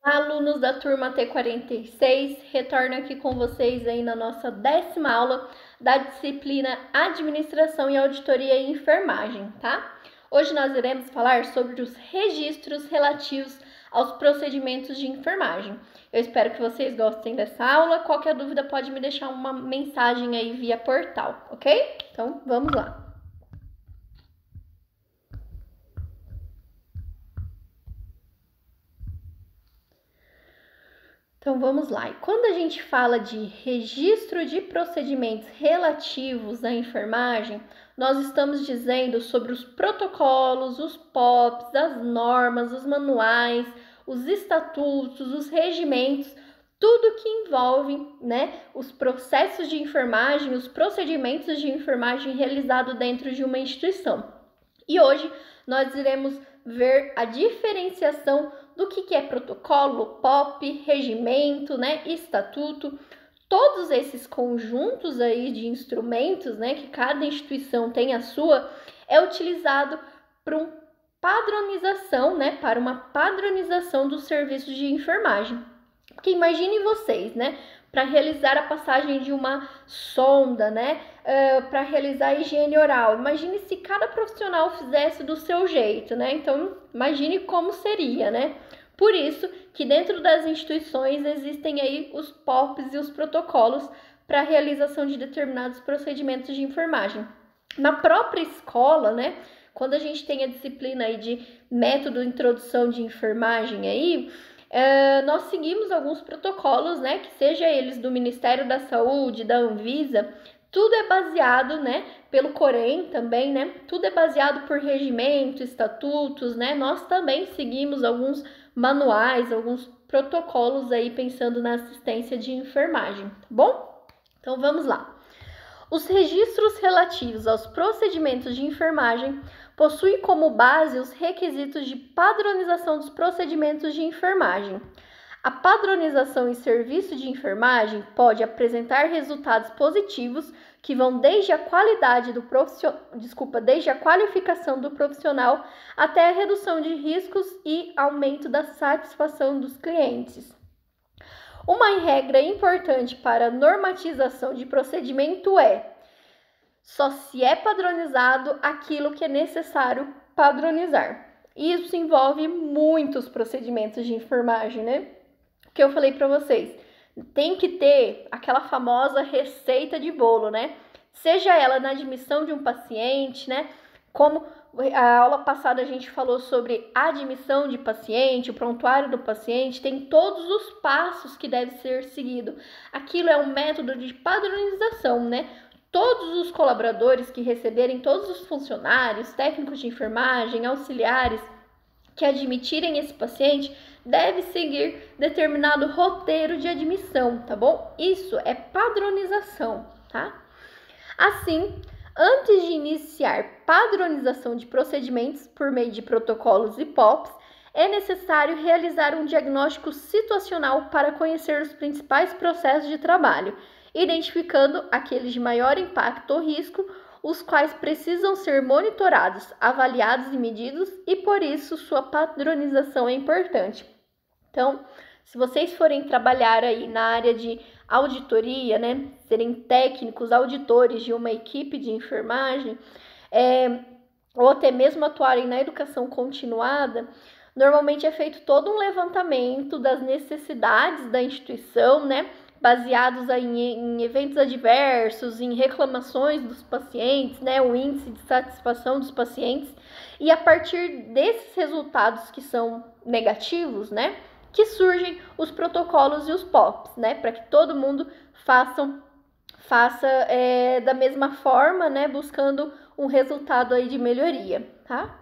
Alunos da turma T46, retorno aqui com vocês aí na nossa 10ª aula da disciplina Administração e Auditoria e Enfermagem, tá? Hoje nós iremos falar sobre os registros relativos aos procedimentos de enfermagem. Eu espero que vocês gostem dessa aula. Qualquer dúvida pode me deixar uma mensagem aí via portal, ok? Então, vamos lá. Então vamos lá. E quando a gente fala de registro de procedimentos relativos à enfermagem, nós estamos dizendo sobre os protocolos, os POPs, as normas, os manuais, os estatutos, os regimentos, tudo que envolve, os processos de enfermagem, os procedimentos de enfermagem realizados dentro de uma instituição. E hoje nós iremos ver a diferenciação do que é protocolo, POP, regimento, estatuto, todos esses conjuntos aí de instrumentos, que cada instituição tem a sua, é utilizado para uma padronização dos serviços de enfermagem. Porque imagine vocês, para realizar a passagem de uma sonda, para realizar a higiene oral. Imagine se cada profissional fizesse do seu jeito, Então, imagine como seria, Por isso que dentro das instituições existem aí os POPs e os protocolos para a realização de determinados procedimentos de enfermagem. Na própria escola, quando a gente tem a disciplina aí de método introdução de enfermagem aí, nós seguimos alguns protocolos, que seja eles do Ministério da Saúde, da Anvisa, tudo é baseado, pelo Corém também, tudo é baseado por regimento, estatutos, Nós também seguimos alguns manuais, alguns protocolos aí pensando na assistência de enfermagem, tá bom? Então vamos lá. Os registros relativos aos procedimentos de enfermagem possuem como base os requisitos de padronização dos procedimentos de enfermagem. A padronização em serviço de enfermagem pode apresentar resultados positivos que vão desde a qualificação do profissional até a redução de riscos e aumento da satisfação dos clientes. Uma regra importante para a normatização de procedimento só se é padronizado aquilo que é necessário padronizar. Isso envolve muitos procedimentos de enfermagem, que eu falei para vocês. Tem que ter aquela famosa receita de bolo, Seja ela na admissão de um paciente, Como a aula passada a gente falou sobre admissão de paciente, o prontuário do paciente, tem todos os passos que deve ser seguido. Aquilo é um método de padronização, Todos os colaboradores que receberem, todos os funcionários, técnicos de enfermagem, auxiliares que admitirem esse paciente, deve seguir determinado roteiro de admissão, tá bom? Isso é padronização, tá? Assim, antes de iniciar padronização de procedimentos por meio de protocolos e POPs, é necessário realizar um diagnóstico situacional para conhecer os principais processos de trabalho, identificando aqueles de maior impacto ou risco, os quais precisam ser monitorados, avaliados e medidos, e por isso sua padronização é importante. Então, se vocês forem trabalhar aí na área de auditoria, serem técnicos, auditores de uma equipe de enfermagem, ou até mesmo atuarem na educação continuada, normalmente é feito todo um levantamento das necessidades da instituição, baseados aí em eventos adversos, em reclamações dos pacientes, o índice de satisfação dos pacientes, e a partir desses resultados que são negativos, que surgem os protocolos e os POPs, para que todo mundo faça da mesma forma, buscando um resultado aí de melhoria, tá?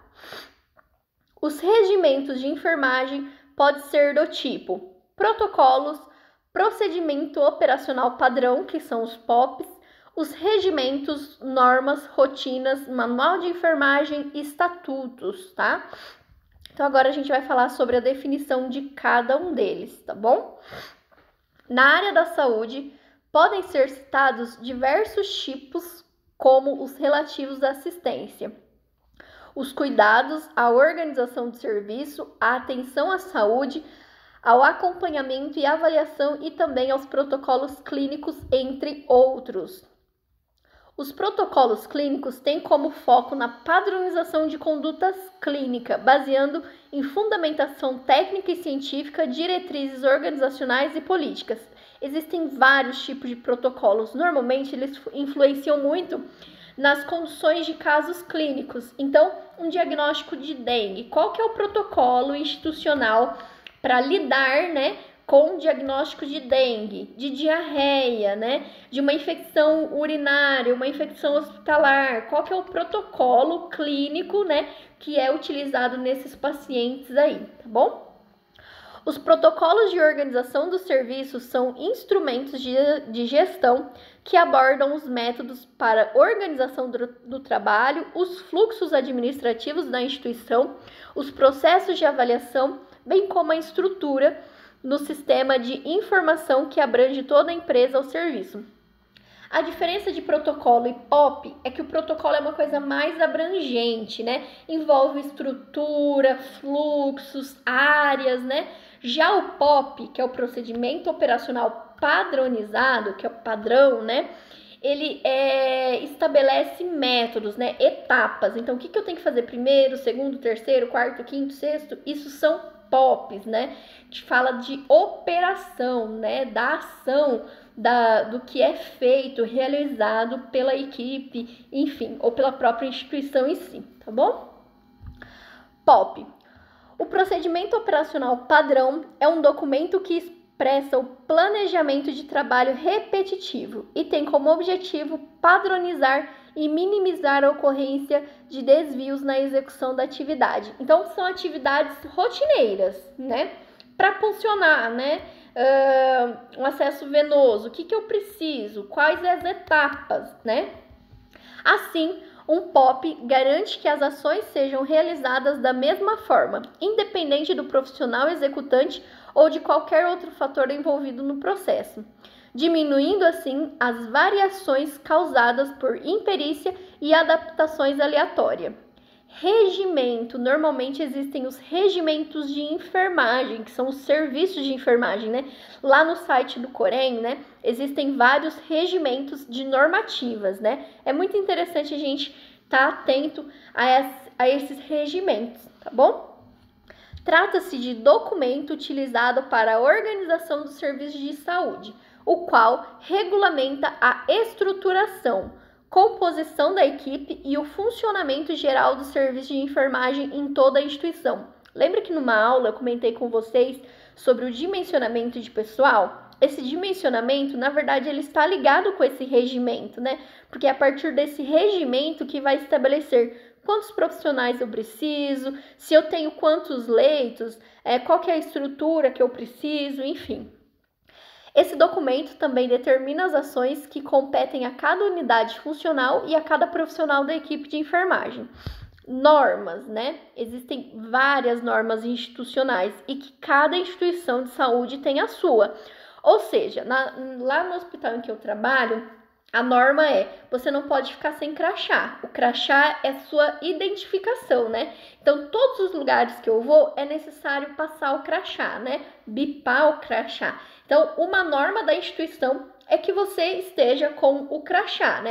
Os regimentos de enfermagem podem ser do tipo protocolos, procedimento operacional padrão, que são os POPs, os regimentos, normas, rotinas, manual de enfermagem e estatutos, tá? Então, agora a gente vai falar sobre a definição de cada um deles, tá bom? Na área da saúde, podem ser citados diversos tipos, como os relativos à assistência, os cuidados, a organização do serviço, a atenção à saúde, ao acompanhamento e avaliação e também aos protocolos clínicos, entre outros. Os protocolos clínicos têm como foco na padronização de condutas clínicas, baseando em fundamentação técnica e científica, diretrizes organizacionais e políticas. Existem vários tipos de protocolos. Normalmente, eles influenciam muito nas conduções de casos clínicos. Então, um diagnóstico de dengue. Qual que é o protocolo institucional para lidar, com diagnóstico de dengue, de diarreia, de uma infecção urinária, uma infecção hospitalar? Qual que é o protocolo clínico, que é utilizado nesses pacientes aí, tá bom? Os protocolos de organização dos serviços são instrumentos de gestão que abordam os métodos para organização do trabalho, os fluxos administrativos da instituição, os processos de avaliação, bem como a estrutura no sistema de informação que abrange toda a empresa ou serviço. A diferença de protocolo e POP é que o protocolo é uma coisa mais abrangente, Envolve estrutura, fluxos, áreas, Já o POP, que é o procedimento operacional padronizado, que é o padrão, ele estabelece métodos, etapas. Então, o que eu tenho que fazer primeiro, segundo, terceiro, quarto, quinto, sexto? Isso são POPs, Que fala de operação, da ação, do que é feito, realizado pela equipe, enfim, ou pela própria instituição em si, tá bom? POP. O procedimento operacional padrão é um documento que expressa o planejamento de trabalho repetitivo e tem como objetivo padronizar e minimizar a ocorrência de desvios na execução da atividade. Então, são atividades rotineiras, Para funcionar, um acesso venoso, o que eu preciso? Quais as etapas, Assim, um POP garante que as ações sejam realizadas da mesma forma, independente do profissional executante ou de qualquer outro fator envolvido no processo, diminuindo assim as variações causadas por imperícia e adaptações aleatórias. Regimento. Normalmente existem os regimentos de enfermagem, que são os serviços de enfermagem, Lá no site do Corém, existem vários regimentos de normativas, É muito interessante a gente estar atento a esses regimentos, tá bom? Trata-se de documento utilizado para a organização dos serviços de saúde, o qual regulamenta a estruturação, composição da equipe e o funcionamento geral do serviço de enfermagem em toda a instituição. Lembra que numa aula eu comentei com vocês sobre o dimensionamento de pessoal? Esse dimensionamento, na verdade, ele está ligado com esse regimento, Porque é a partir desse regimento que vai estabelecer quantos profissionais eu preciso, se eu tenho quantos leitos, qual que é a estrutura que eu preciso, enfim. Esse documento também determina as ações que competem a cada unidade funcional e a cada profissional da equipe de enfermagem. Normas, Existem várias normas institucionais e que cada instituição de saúde tem a sua. Ou seja, lá no hospital em que eu trabalho, a norma você não pode ficar sem crachá. O crachá é sua identificação, Então, todos os lugares que eu vou, é necessário passar o crachá, Bipar o crachá. Então, uma norma da instituição é que você esteja com o crachá,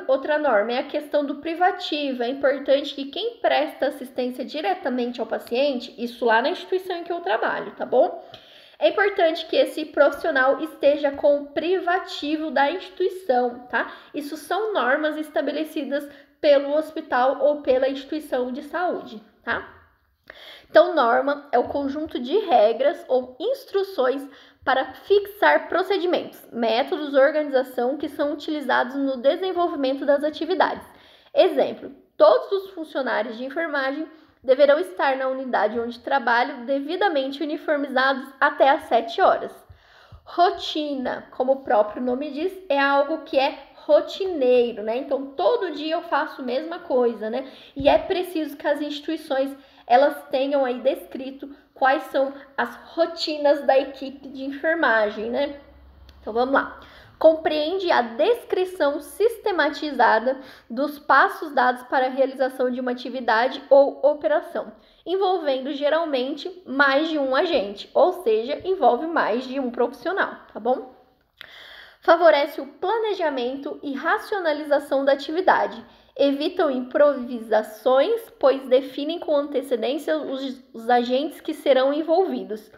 Outra norma é a questão do privativo. É importante que quem presta assistência diretamente ao paciente, isso lá na instituição em que eu trabalho, tá bom? É importante que esse profissional esteja com o privativo da instituição, tá? Isso são normas estabelecidas pelo hospital ou pela instituição de saúde, tá? Então, norma é o conjunto de regras ou instruções para fixar procedimentos, métodos, organização que são utilizados no desenvolvimento das atividades. Exemplo, todos os funcionários de enfermagem deverão estar na unidade onde trabalham devidamente uniformizados até às 7 horas. Rotina, como o próprio nome diz, é algo que é rotineiro, Então, todo dia eu faço a mesma coisa, E é preciso que as instituições elas tenham aí descrito quais são as rotinas da equipe de enfermagem, Então, vamos lá. compreende a descrição sistematizada dos passos dados para a realização de uma atividade ou operação, envolvendo geralmente mais de um agente, ou seja, envolve mais de um profissional, tá bom? Favorece o planejamento e racionalização da atividade. Evitam improvisações, pois definem com antecedência os agentes que serão envolvidos,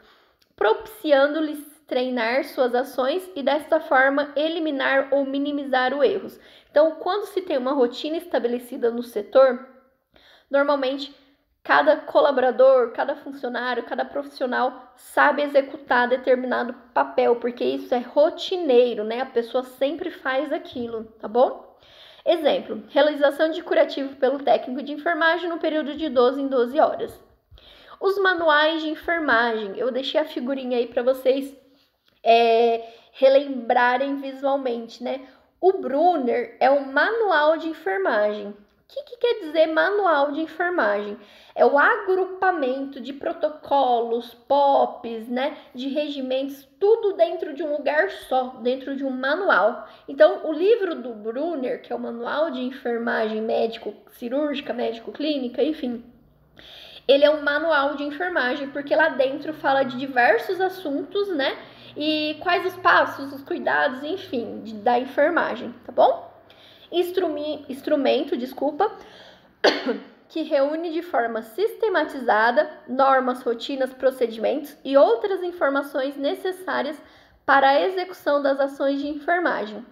propiciando-lhes treinar suas ações e, desta forma, eliminar ou minimizar os erros. Então, quando se tem uma rotina estabelecida no setor, normalmente cada colaborador, cada funcionário, cada profissional sabe executar determinado papel, porque isso é rotineiro, né? A pessoa sempre faz aquilo, tá bom? Exemplo, realização de curativo pelo técnico de enfermagem no período de 12 em 12 horas. Os manuais de enfermagem, eu deixei a figurinha aí para vocês relembrarem visualmente, né? O Brunner é um manual de enfermagem. O que quer dizer manual de enfermagem? É o agrupamento de protocolos, POPs, né, de regimentos, tudo dentro de um lugar só, dentro de um manual. Então, o livro do Brunner, que é o Manual de Enfermagem Médico-Cirúrgica, Médico-Clínica, enfim, ele é um manual de enfermagem, porque lá dentro fala de diversos assuntos, né, e quais os passos, os cuidados, enfim, da enfermagem, tá bom? Instrumento, que reúne de forma sistematizada normas, rotinas, procedimentos e outras informações necessárias para a execução das ações de enfermagem.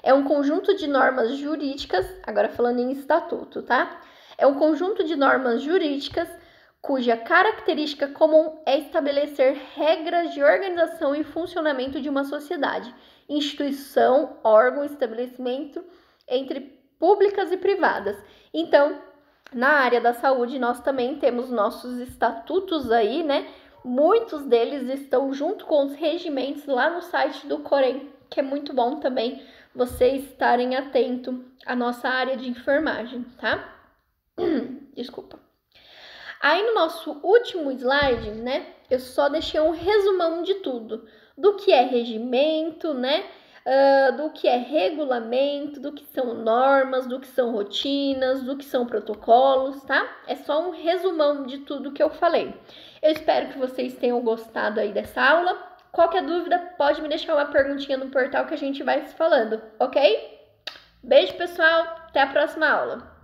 É um conjunto de normas jurídicas, agora falando em estatuto, tá? É um conjunto de normas jurídicas cuja característica comum é estabelecer regras de organização e funcionamento de uma sociedade, instituição, órgão, estabelecimento entre públicas e privadas. Então, na área da saúde, nós também temos nossos estatutos aí, né? Muitos deles estão junto com os regimentos lá no site do Corém, que é muito bom também vocês estarem atentos à nossa área de enfermagem, tá? Desculpa. Aí no nosso último slide, né, eu só deixei um resumão de tudo, do que é regimento, né, do que é regulamento, do que são normas, do que são rotinas, do que são protocolos, tá? É só um resumão de tudo que eu falei. Eu espero que vocês tenham gostado aí dessa aula. Qualquer dúvida, pode me deixar uma perguntinha no portal que a gente vai se falando, ok? Beijo, pessoal! Até a próxima aula!